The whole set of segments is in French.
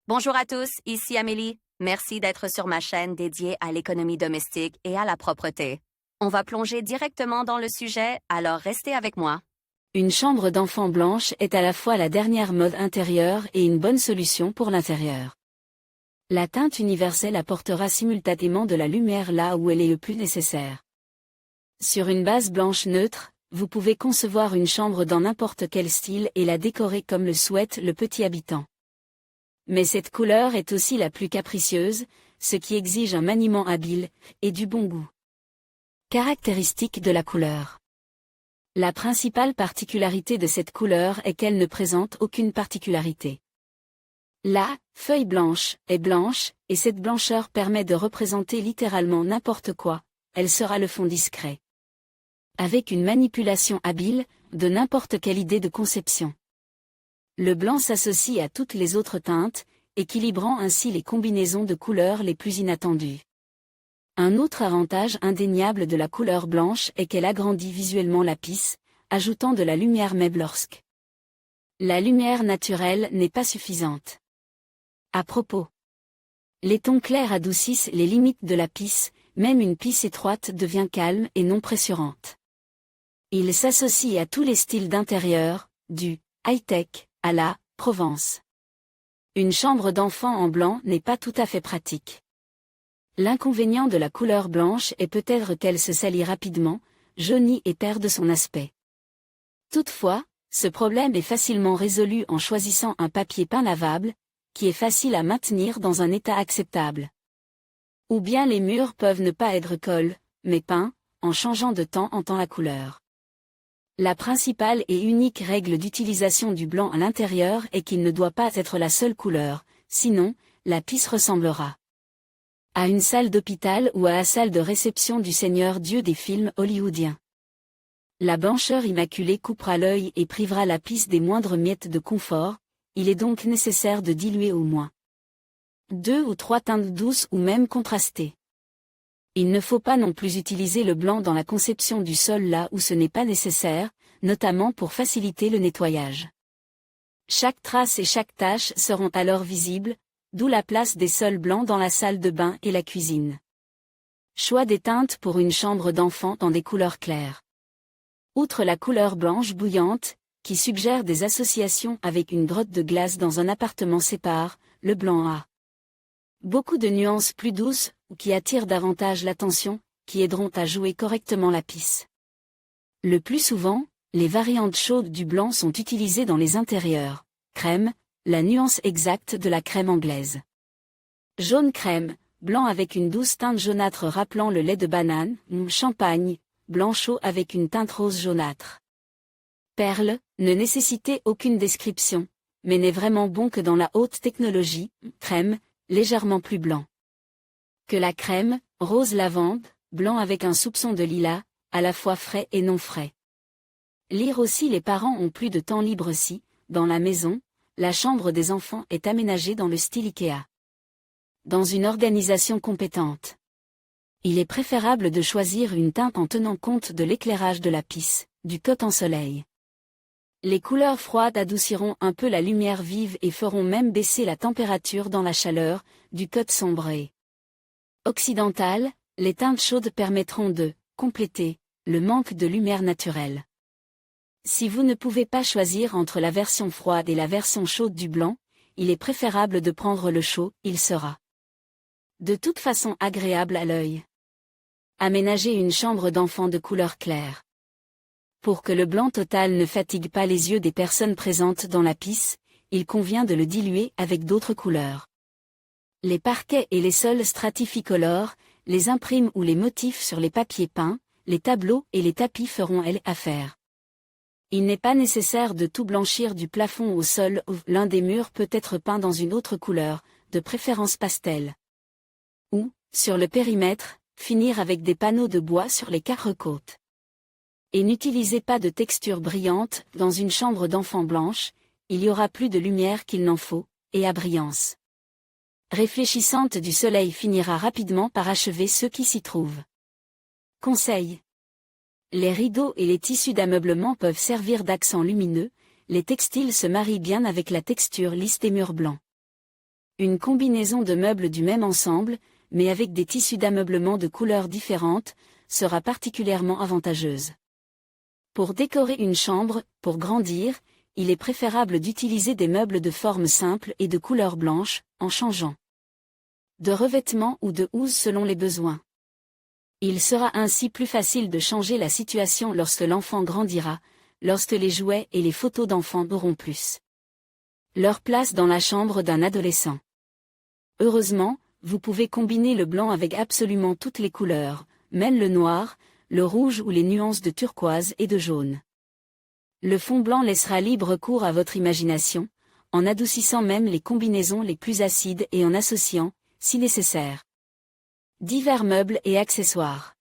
Bonjour à tous, ici Amélie. Merci d'être sur ma chaîne dédiée à l'économie domestique et à la propreté. On va plonger directement dans le sujet, alors restez avec moi. Une chambre d'enfant blanche est à la fois la dernière mode intérieure et une bonne solution pour l'intérieur. La teinte universelle apportera simultanément de la lumière là où elle est le plus nécessaire. Sur une base blanche neutre, vous pouvez concevoir une chambre dans n'importe quel style et la décorer comme le souhaite le petit habitant. Mais cette couleur est aussi la plus capricieuse, ce qui exige un maniement habile et du bon goût. Caractéristiques de la couleur. La principale particularité de cette couleur est qu'elle ne présente aucune particularité. La feuille blanche est blanche, et cette blancheur permet de représenter littéralement n'importe quoi, elle sera le fond discret. Avec une manipulation habile, de n'importe quelle idée de conception. Le blanc s'associe à toutes les autres teintes, équilibrant ainsi les combinaisons de couleurs les plus inattendues. Un autre avantage indéniable de la couleur blanche est qu'elle agrandit visuellement la pièce, ajoutant de la lumière même lorsque la lumière naturelle n'est pas suffisante. À propos, les tons clairs adoucissent les limites de la pièce, même une pièce étroite devient calme et non pressurante. Il s'associe à tous les styles d'intérieur, du high-tech à la Provence. Une chambre d'enfant en blanc n'est pas tout à fait pratique. L'inconvénient de la couleur blanche est peut-être qu'elle se salit rapidement, jaunit et perd de son aspect. Toutefois, ce problème est facilement résolu en choisissant un papier peint lavable, qui est facile à maintenir dans un état acceptable. Ou bien les murs peuvent ne pas être colle, mais peints, en changeant de temps en temps la couleur. La principale et unique règle d'utilisation du blanc à l'intérieur est qu'il ne doit pas être la seule couleur, sinon, la pièce ressemblera à une salle d'hôpital ou à la salle de réception du Seigneur Dieu des films hollywoodiens. La blancheur immaculée coupera l'œil et privera la pièce des moindres miettes de confort, il est donc nécessaire de diluer au moins 2 ou 3 teintes douces ou même contrastées. Il ne faut pas non plus utiliser le blanc dans la conception du sol là où ce n'est pas nécessaire, notamment pour faciliter le nettoyage. Chaque trace et chaque tache seront alors visibles, d'où la place des sols blancs dans la salle de bain et la cuisine. Choix des teintes pour une chambre d'enfant dans des couleurs claires. Outre la couleur blanche bouillante, qui suggère des associations avec une grotte de glace dans un appartement sépare, le blanc a beaucoup de nuances plus douces, ou qui attirent davantage l'attention, qui aideront à jouer correctement la pièce. Le plus souvent, les variantes chaudes du blanc sont utilisées dans les intérieurs. Crème, la nuance exacte de la crème anglaise. Jaune crème, blanc avec une douce teinte jaunâtre rappelant le lait de banane, champagne, blanc chaud avec une teinte rose jaunâtre. Perle, ne nécessitez aucune description, mais n'est vraiment bon que dans la haute technologie, crème, légèrement plus blanc que la crème, rose lavande, blanc avec un soupçon de lilas, à la fois frais et non frais. Lire aussi les parents ont plus de temps libre si, dans la maison, la chambre des enfants est aménagée dans le style Ikea. Dans une organisation compétente. Il est préférable de choisir une teinte en tenant compte de l'éclairage de la pièce, du coton en soleil. Les couleurs froides adouciront un peu la lumière vive et feront même baisser la température dans la chaleur, du coton sombre et occidental, les teintes chaudes permettront de compléter le manque de lumière naturelle. Si vous ne pouvez pas choisir entre la version froide et la version chaude du blanc, il est préférable de prendre le chaud, il sera de toute façon agréable à l'œil. Aménager une chambre d'enfant de couleur claire. Pour que le blanc total ne fatigue pas les yeux des personnes présentes dans la pièce, il convient de le diluer avec d'autres couleurs. Les parquets et les sols stratificolores, les imprimes ou les motifs sur les papiers peints, les tableaux et les tapis feront affaire. Il n'est pas nécessaire de tout blanchir du plafond au sol ou l'un des murs peut être peint dans une autre couleur, de préférence pastel. Ou, sur le périmètre, finir avec des panneaux de bois sur les quatre-côtes. Et n'utilisez pas de texture brillante, dans une chambre d'enfant blanche, il y aura plus de lumière qu'il n'en faut, et à brillance réfléchissante du soleil finira rapidement par achever ceux qui s'y trouvent. Conseil. Les rideaux et les tissus d'ameublement peuvent servir d'accent lumineux, les textiles se marient bien avec la texture lisse des murs blancs. Une combinaison de meubles du même ensemble, mais avec des tissus d'ameublement de couleurs différentes, sera particulièrement avantageuse. Pour décorer une chambre, pour grandir, il est préférable d'utiliser des meubles de forme simple et de couleur blanche, en changeant de revêtement ou de housse selon les besoins. Il sera ainsi plus facile de changer la situation lorsque l'enfant grandira, lorsque les jouets et les photos d'enfants auront plus leur place dans la chambre d'un adolescent. Heureusement, vous pouvez combiner le blanc avec absolument toutes les couleurs, même le noir, le rouge ou les nuances de turquoise et de jaune. Le fond blanc laissera libre cours à votre imagination, en adoucissant même les combinaisons les plus acides et en associant, si nécessaire, divers meubles et accessoires.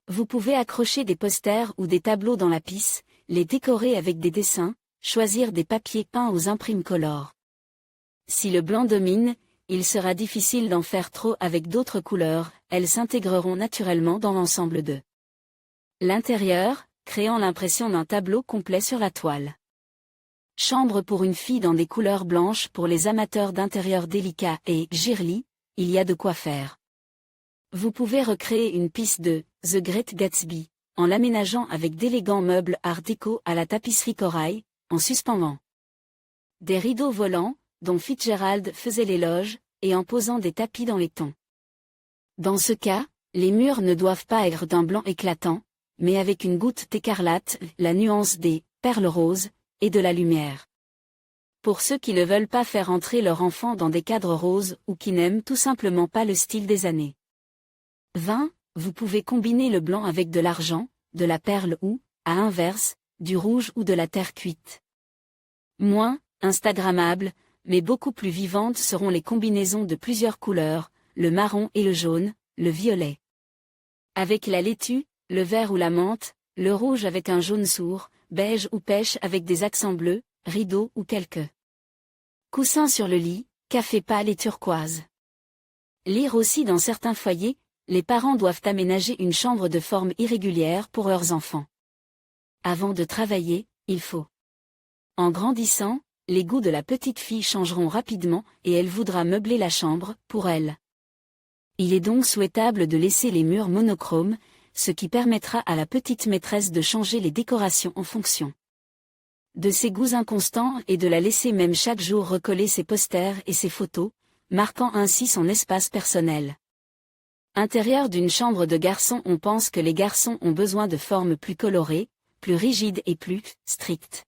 Vous pouvez accrocher des posters ou des tableaux dans la pièce, les décorer avec des dessins, choisir des papiers peints aux imprimes colores. Si le blanc domine, il sera difficile d'en faire trop avec d'autres couleurs, elles s'intégreront naturellement dans l'ensemble de l'intérieur, créant l'impression d'un tableau complet sur la toile. Chambre pour une fille dans des couleurs blanches pour les amateurs d'intérieur délicats et girly, il y a de quoi faire. Vous pouvez recréer une pièce de The Great Gatsby, en l'aménageant avec d'élégants meubles art déco à la tapisserie corail, en suspendant des rideaux volants, dont Fitzgerald faisait l'éloge, et en posant des tapis dans les tons. Dans ce cas, les murs ne doivent pas être d'un blanc éclatant, mais avec une goutte d'écarlate, la nuance des perles roses, et de la lumière. Pour ceux qui ne veulent pas faire entrer leur enfant dans des cadres roses ou qui n'aiment tout simplement pas le style des années 20, vous pouvez combiner le blanc avec de l'argent, de la perle ou, à l'inverse, du rouge ou de la terre cuite. Moins instagrammables, mais beaucoup plus vivantes seront les combinaisons de plusieurs couleurs, le marron et le jaune, le violet avec la laitue, le vert ou la menthe, le rouge avec un jaune sourd, beige ou pêche avec des accents bleus, rideaux ou quelques coussins sur le lit, café pâle et turquoise. Lire aussi dans certains foyers, les parents doivent aménager une chambre de forme irrégulière pour leurs enfants. Avant de travailler, il faut. En grandissant, les goûts de la petite fille changeront rapidement et elle voudra meubler la chambre, pour elle. Il est donc souhaitable de laisser les murs monochromes, ce qui permettra à la petite maîtresse de changer les décorations en fonction de ses goûts inconstants et de la laisser même chaque jour recoller ses posters et ses photos, marquant ainsi son espace personnel. Intérieur d'une chambre de garçon, on pense que les garçons ont besoin de formes plus colorées, plus rigides et plus strictes.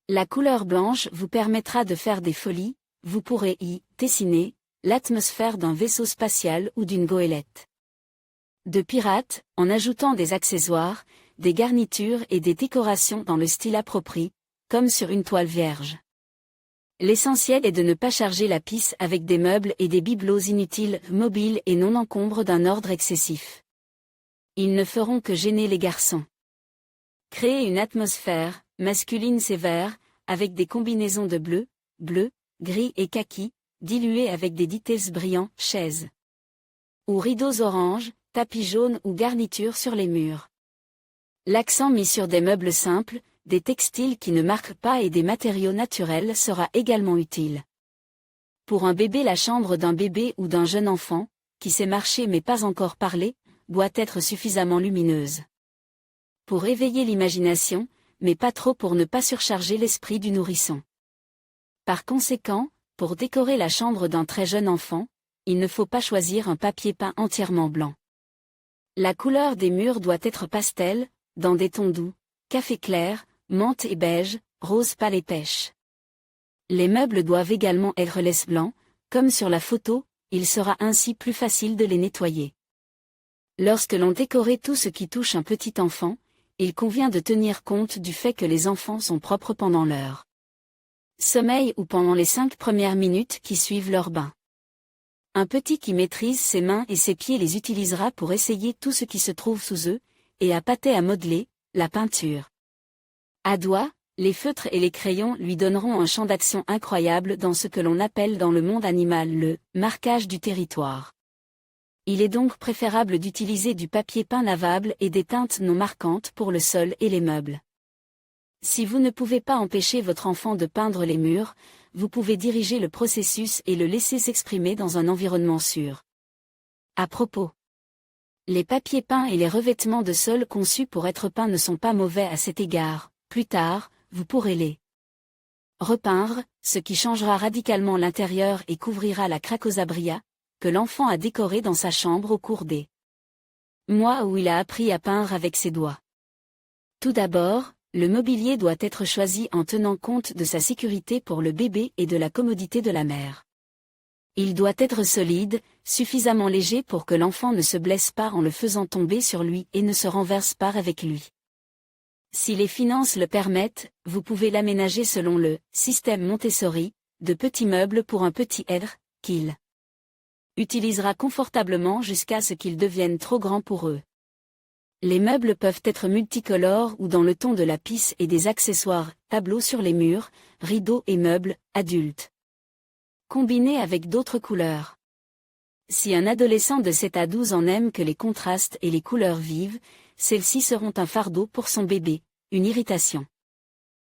La couleur blanche vous permettra de faire des folies, vous pourrez y dessiner l'atmosphère d'un vaisseau spatial ou d'une goélette de pirate, en ajoutant des accessoires, des garnitures et des décorations dans le style approprié, comme sur une toile vierge. L'essentiel est de ne pas charger la pièce avec des meubles et des bibelots inutiles, mobiles et non encombrants d'un ordre excessif. Ils ne feront que gêner les garçons. Créer une atmosphère masculine sévère, avec des combinaisons de bleu, gris et kaki, diluées avec des details brillants, chaises ou rideaux orange, tapis jaunes ou garnitures sur les murs. L'accent mis sur des meubles simples, des textiles qui ne marquent pas et des matériaux naturels sera également utile. Pour un bébé, la chambre d'un bébé ou d'un jeune enfant, qui sait marcher mais pas encore parler, doit être suffisamment lumineuse. Pour éveiller l'imagination, mais pas trop pour ne pas surcharger l'esprit du nourrisson. Par conséquent, pour décorer la chambre d'un très jeune enfant, il ne faut pas choisir un papier peint entièrement blanc. La couleur des murs doit être pastel, dans des tons doux, café clair, menthe et beige, rose pâle et pêche. Les meubles doivent également être laisse blanc, comme sur la photo, il sera ainsi plus facile de les nettoyer. Lorsque l'on décore tout ce qui touche un petit enfant, il convient de tenir compte du fait que les enfants sont propres pendant leur sommeil ou pendant les 5 premières minutes qui suivent leur bain. Un petit qui maîtrise ses mains et ses pieds les utilisera pour essayer tout ce qui se trouve sous eux, et à pâté à modeler, la peinture à doigts, les feutres et les crayons lui donneront un champ d'action incroyable dans ce que l'on appelle dans le monde animal le marquage du territoire. Il est donc préférable d'utiliser du papier peint lavable et des teintes non marquantes pour le sol et les meubles. Si vous ne pouvez pas empêcher votre enfant de peindre les murs, vous pouvez diriger le processus et le laisser s'exprimer dans un environnement sûr. À propos, les papiers peints et les revêtements de sol conçus pour être peints ne sont pas mauvais à cet égard. Plus tard, vous pourrez les repeindre, ce qui changera radicalement l'intérieur et couvrira la cracosabria que l'enfant a décoré dans sa chambre au cours des mois où il a appris à peindre avec ses doigts. Tout d'abord, le mobilier doit être choisi en tenant compte de sa sécurité pour le bébé et de la commodité de la mère. Il doit être solide, suffisamment léger pour que l'enfant ne se blesse pas en le faisant tomber sur lui et ne se renverse pas avec lui. Si les finances le permettent, vous pouvez l'aménager selon le système Montessori, de petits meubles pour un petit être, qu'il utilisera confortablement jusqu'à ce qu'ils deviennent trop grands pour eux. Les meubles peuvent être multicolores ou dans le ton de la pisse et des accessoires, tableaux sur les murs, rideaux et meubles, adultes. Combinés avec d'autres couleurs. Si un adolescent de 7 à 12 ans aime que les contrastes et les couleurs vives, celles-ci seront un fardeau pour son bébé, une irritation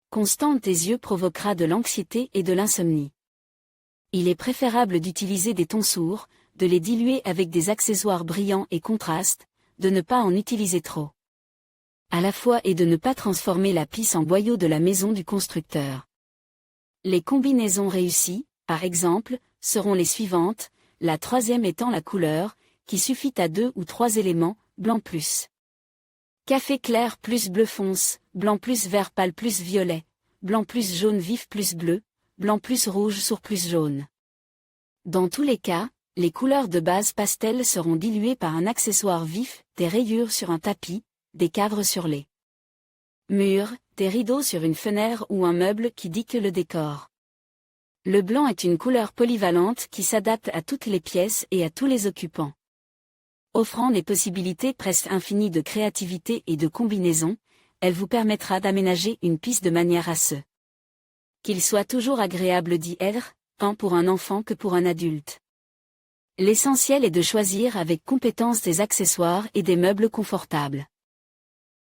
constante des yeux provoquera de l'anxiété et de l'insomnie. Il est préférable d'utiliser des tons sourds, de les diluer avec des accessoires brillants et contrastes, de ne pas en utiliser trop à la fois et de ne pas transformer la pisse en boyau de la maison du constructeur. Les combinaisons réussies, par exemple, seront les suivantes, la troisième étant la couleur, qui suffit à 2 ou 3 éléments, blanc plus café clair plus bleu fonce, blanc plus vert pâle plus violet, blanc plus jaune vif plus bleu, blanc plus rouge sur plus jaune. Dans tous les cas, les couleurs de base pastel seront diluées par un accessoire vif, des rayures sur un tapis, des cadres sur les murs, des rideaux sur une fenêtre ou un meuble qui dicte le décor. Le blanc est une couleur polyvalente qui s'adapte à toutes les pièces et à tous les occupants. Offrant des possibilités presque infinies de créativité et de combinaison, elle vous permettra d'aménager une piste de manière à ce qu'il soit toujours agréable d'y être, tant pour un enfant que pour un adulte. L'essentiel est de choisir avec compétence des accessoires et des meubles confortables.